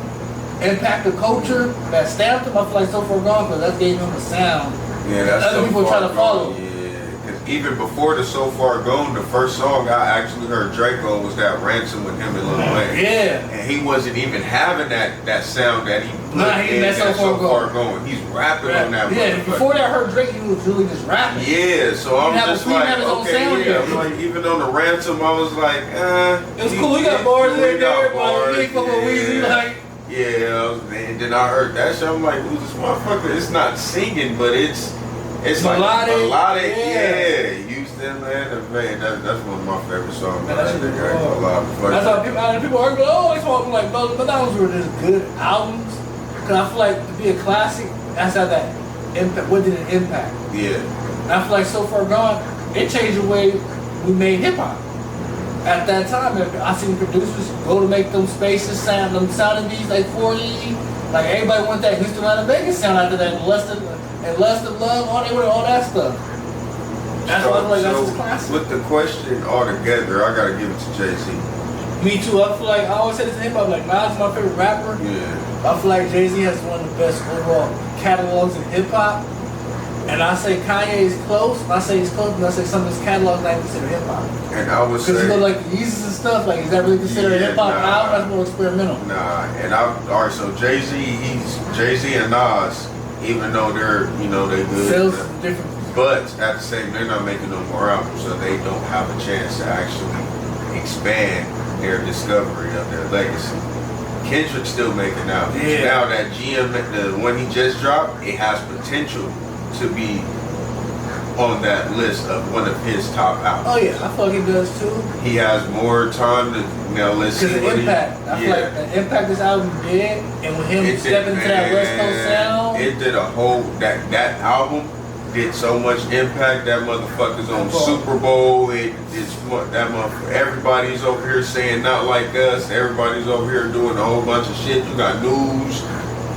impact the culture that stamped him. I feel like So Far Gone because that gave him a sound. Yeah, that's Other So people Far try to Gone. follow. Yeah, because even before the So Far Gone, the first song I actually heard Drake on was that Ransom with him and Lil Wayne. Yeah. And he wasn't even having that sound that he put Nah, he in that that So Far Gone. He's rapping on that. Yeah, motherfucker. before that, I heard Drake, he was really just rapping. Yeah, so I'm have a just queen like, have his own okay, sound yeah. yet. I'm like, even on the Ransom, I was like, It was cool. He got bars in there, but he ain't fucking with Weezy. Like, yeah, and then I heard that shit. I'm like, who's this motherfucker? It's not singing, but it's like melodic. Yeah, Houston, man, that's one of my favorite songs. Man, that shit is hard. But that's how people argue. Oh, they talking like, but those were just good albums. Cause I feel like to be a classic, that's how that impact. What did it impact? yeah, And I feel like So Far Gone, it changed the way we made hip hop. At that time, I seen producers go to make them spaces sound, them sounding these like 40. Like everybody want that Houston, Atlanta, Vegas sound after that, and Lust of Love, all that stuff. That's why I feel like that's just classic. with the question altogether, I gotta give it to Jay-Z. Me too. I feel like I always say this to hip hop. Like Nas is my favorite rapper. Yeah, I feel like Jay-Z has one of the best overall catalogs in hip hop. And I say Kanye is close. I say he's close, but I say some of his catalogs not considered hip hop. and I would Because say you know, like the Yeezus and stuff, like is that really considered Yeah, hip hop nah. album? That's more experimental. Nah, and alright, so Jay-Z and Nas, even though they're, they good. Sales is different. But at the same, they're not making no more albums, so they don't have a chance to actually expand their discovery of their legacy. Kendrick's still making albums. Yeah. Now that GM, the one he just dropped, it has potential to be on that list of one of his top albums. Oh yeah, I feel like he does too. He has more time to let's see Because the what impact. I feel like the impact this album did, and with him It stepping into that West Coast man, sound. It did a whole that album did so much impact. That motherfucker's on That part. Super Bowl. That motherfucker. Everybody's over here saying not like us. Everybody's over here doing a whole bunch of shit. You got news.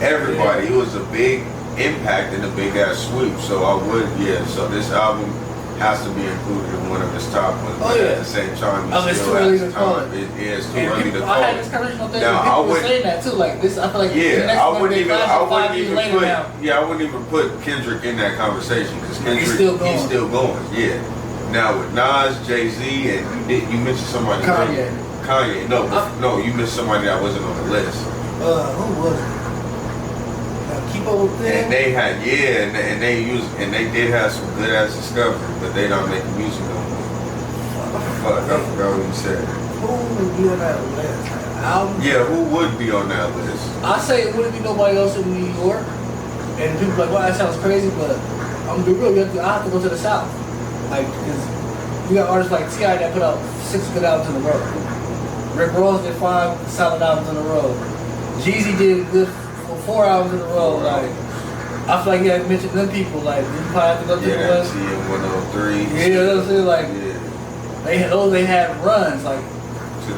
Everybody. It was a big impact and a big ass sweep. So I would So this album has to be included in one of his top ones. Oh, but yeah. at the same time, It's still too early has to call time. it. It's too And early to people, call I had it. this conversation on Now, Thursday. I People were wouldn't- saying that too. Like this, I feel like the Yeah, next I one wouldn't they even. classic I wouldn't 5 years even later put. now. Yeah, I wouldn't even put Kendrick in that conversation because Kendrick, He's still going. Yeah. Now with Nas, Jay-Z, and you mentioned somebody. Kanye. Kanye. No, you mentioned somebody that wasn't on the list. Who was it? Keep up with And them. they had and they did have some good ass discovery, but they don't make music no more. Fuck, I forgot what you said. Who would be on that list? I album. Yeah, who would be on that list? I say it wouldn't be nobody else in New York. And people like, well, that sounds crazy, but I'm gonna be real. I have to go to the South. Like, because you got artists like T.I. that put out 6 good albums in a row. Rick Ross did 5 solid albums in a row. Jeezy did good 4 albums in a row. Like, I feel like you had to mention them people. Like, you probably have to go to the West. TM 103. Yeah, you know what I'm saying? Like, they had runs, like,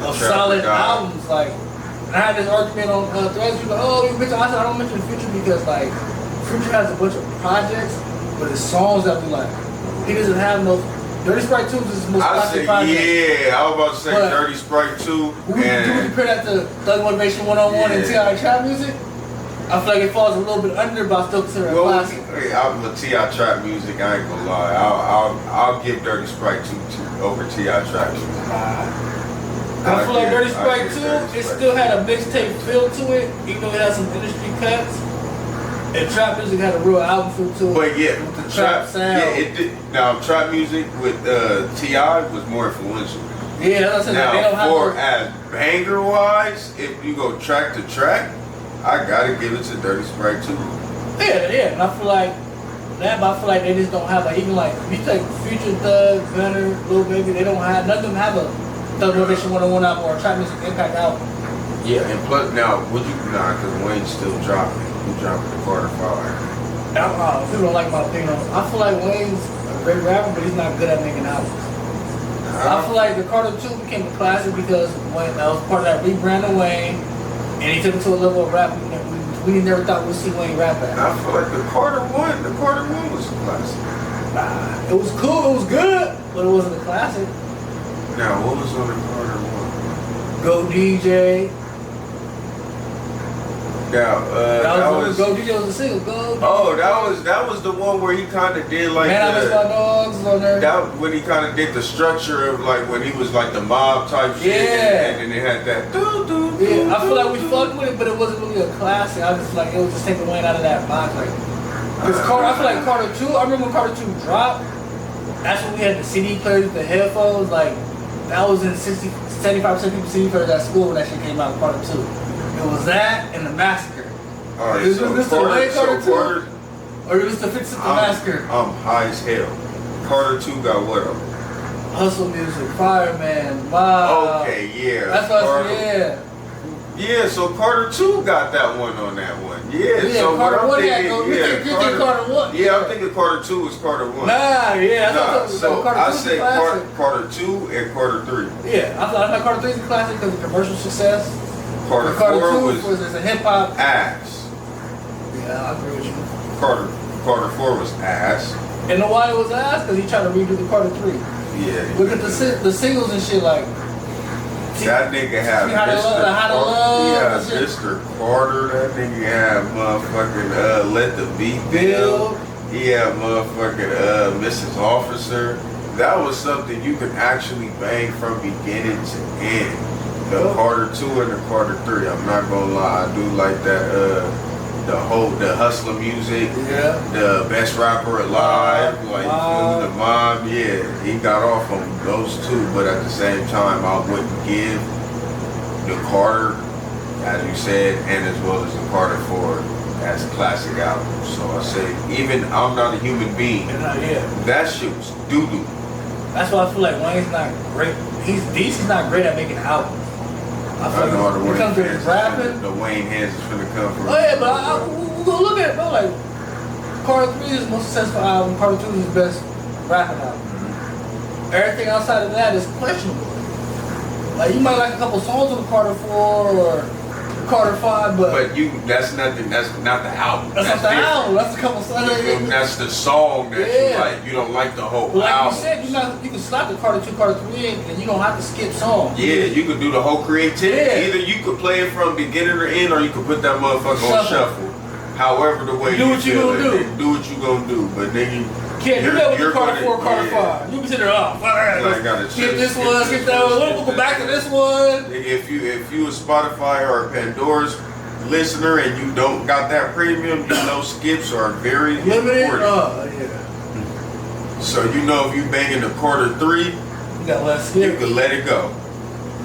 of solid albums. Like, and I had this argument on Threads. People, oh, you mention. I said I don't mention Future because like Future has a bunch of projects, but his songs that we like. He doesn't have no. Dirty Sprite 2 is his most classic project. Yeah, I was about to say but Dirty Sprite 2. Would you compare that to Thug Motivation 101 and T.I. Trap Music? I feel like it falls a little bit under, but I still consider it a classic. Hey, I'm a T.I. Trap Music. I ain't gonna lie. I'll give Dirty Sprite 2 over T.I. Trap Music. I feel like Dirty Sprite 2, it still had a mixtape feel to it, even though it had some industry cuts. And Trap Music had a real album feel to it. But yeah, with the trap sound. Yeah, it did. Now, Trap Music with T.I. was more influential. Yeah, that's what I'm saying. Now, for as banger wise, if you go track to track, I gotta give it to Dirty Sprite 2. Yeah, and I feel like that, but I feel like they just don't have like even like if you take Future, Thug, Gunner, Lil Baby, they don't have none of them have a Thug Motivation 101 album or a Trap Music Impact album. Yeah, and plus now would you because Wayne's still dropping. He dropping the Carter 5. People don't like my opinion. I feel like Wayne's a great rapper, but he's not good at making albums. I feel like the Carter 2 became a classic because Wayne, that was part of that rebrand of Wayne, and he took it to a level of rap we never thought we'd see Wayne rap at. I feel like the Carter 1 was a classic. Nah, it was cool, it was good, but it wasn't a classic. Now, what was on the Carter 1? Go DJ. Now, that was Go DJ was a single. Go DJ. Oh, that was the one where he kind of did like Man, I Miss My Dogs on there. That when he kind of did the structure of like when he was like the mob type shit. Yeah. And then it had that Yeah, I feel like we fucked with it, but it wasn't really a classic. I just like it was just taking Wayne out of that box. Like, cause I feel like Carter 2. I remember when Carter 2 dropped. That's when we had the CD players, the headphones. Like that was in 75% of people CD players at school when that shit came out. Carter 2. It was that and the Massacre. All right, is this the Wayne Carter 2? Or is this the 50 Cent Massacre? I'm high as hell. Carter 2 got what on it? Hustle Music, Fireman, Mob. Okay, yeah. That's what I said, Yeah, so Carter 2 got that one on that one. Yeah, so Carter 1 thinking, had go. Carter 1. Yeah, I'm thinking Carter 2 was Carter 1. So I say Carter 2 and Carter 3. Yeah, I thought Carter 3 is a classic because of commercial success. Carter 4 was a hip hop ass. Yeah, I agree with you. Carter 4 was ass. And know why it was ass? Because he tried to redo the Carter 3. Yeah. Look at the singles and shit like. That nigga had Mr. Carter. That nigga had motherfucking Let the Beat Build. He had motherfucking Mrs. Officer. That was something you could actually bang from beginning to end. The Carter 2 and the Carter 3. I'm not gonna lie, I do like that. The hustler music. Yeah. The best rapper alive. Like the mob. Yeah, he got off on those two, but at the same time, I wouldn't give the Carter, as you said, and as well as the Carter 4 as classic albums. So I say, even I'm Not a Human Being. That shit was doo doo. That's why I feel like Wayne's not great. DC's not great at making albums. I know the Wayne hands is rapping. The Wayne hands is finna come from. Oh yeah, but we'll look at it, bro. Like Carter 3 is his most successful album. Carter 2 is his best rapping album. Mm-hmm. Everything outside of that is questionable. Like you might like a couple songs on Carter 4 or Carter 5, but that's nothing. That's not the album. That's not the album. That's a couple songs. That's the song that you like. You don't like the whole album. Like you said, you can slap the Carter 2, Carter 3 in, and you don't have to skip songs. Yeah, you could do the whole creativity. Yeah. Either you could play it from beginning to end, or you could put that motherfucker on shuffle. However, the way do what you gonna do. Do what you gonna do. But then you can't do that with the Carter 4, Carter 5. You can sit there, skip this one, skip that one. We'll go back to this one. If you a Spotify or a Pandora's listener and you don't got that premium, you know skips are very limited. Important. So you know if you banging the Carter 3, you got less skip. You can let it go.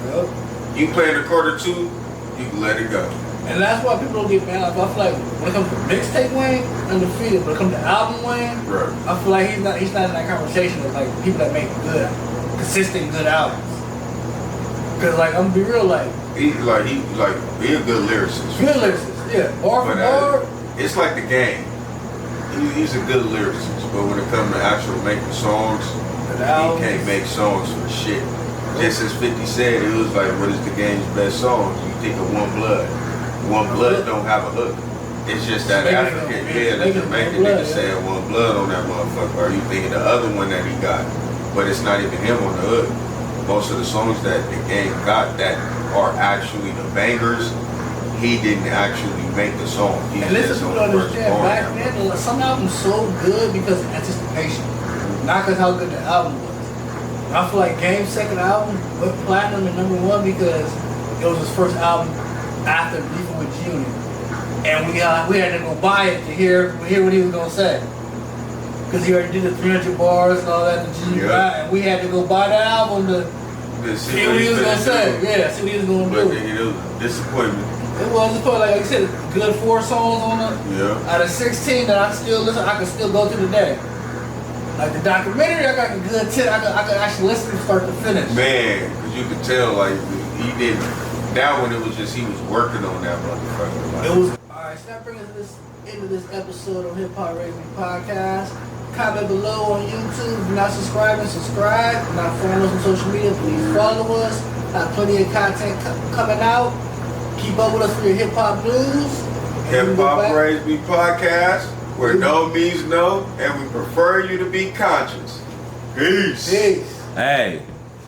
Yep. You playing a quarter two, you can let it go. And that's why people don't get mad. I feel like when it comes to mixtape Wayne, undefeated. When it comes to album Wayne, Right. I feel like he's not in that conversation with like people that make good, consistent good albums. Cause like I'm gonna be real, like He a good lyricist. good lyricist, yeah, bar for But bar. it's like the game. He's a good lyricist, but when it comes to actual making songs, The he albums. can't make songs for shit. Just as 50 said, it was like, what is the game's best song? You think of One Blood. One Blood don't have a hook. It's just that Jamaican, African, yeah, the Jamaican One Blood, nigga saying One Blood on that motherfucker. Or you thinking the other one that he got, but it's not even him on the hook. Most of the songs that the game got that are actually the bangers, he didn't actually make the song. He's And listen, just people on don't the first understand. bar. Back then, like, some albums so good because of anticipation, not because how good the album was. And I feel like Game's second album went platinum and #1 because it was his first album after beefing with Junior, and we had to go buy it to hear what he was gonna say. Because he already did the 300 bars and all that, the Junior got, and we had to go buy that album to see what he was gonna say. Yeah, see what he was gonna But do. it was a disappointment. It was just like I said, good 4 songs on it. Yeah. Out of 16 that I still listen, I can still go to today. Like the documentary, I got a good 10. I could actually listen from start to finish. Man, because you could tell, like, he didn't. That one, it was just, he was working on that motherfucker. Like, It was alright. So that brings us into this episode of Hip Hop Raised Me Podcast. Comment below on YouTube. If you're not subscribing, subscribe. If you're not following us on social media, please follow us. Have plenty of content coming out. Keep up with us for your hip hop news. And we Hip go Hop back- Raised Me Podcast, where no means no, and we prefer you to be conscious. Peace. Peace. Hey,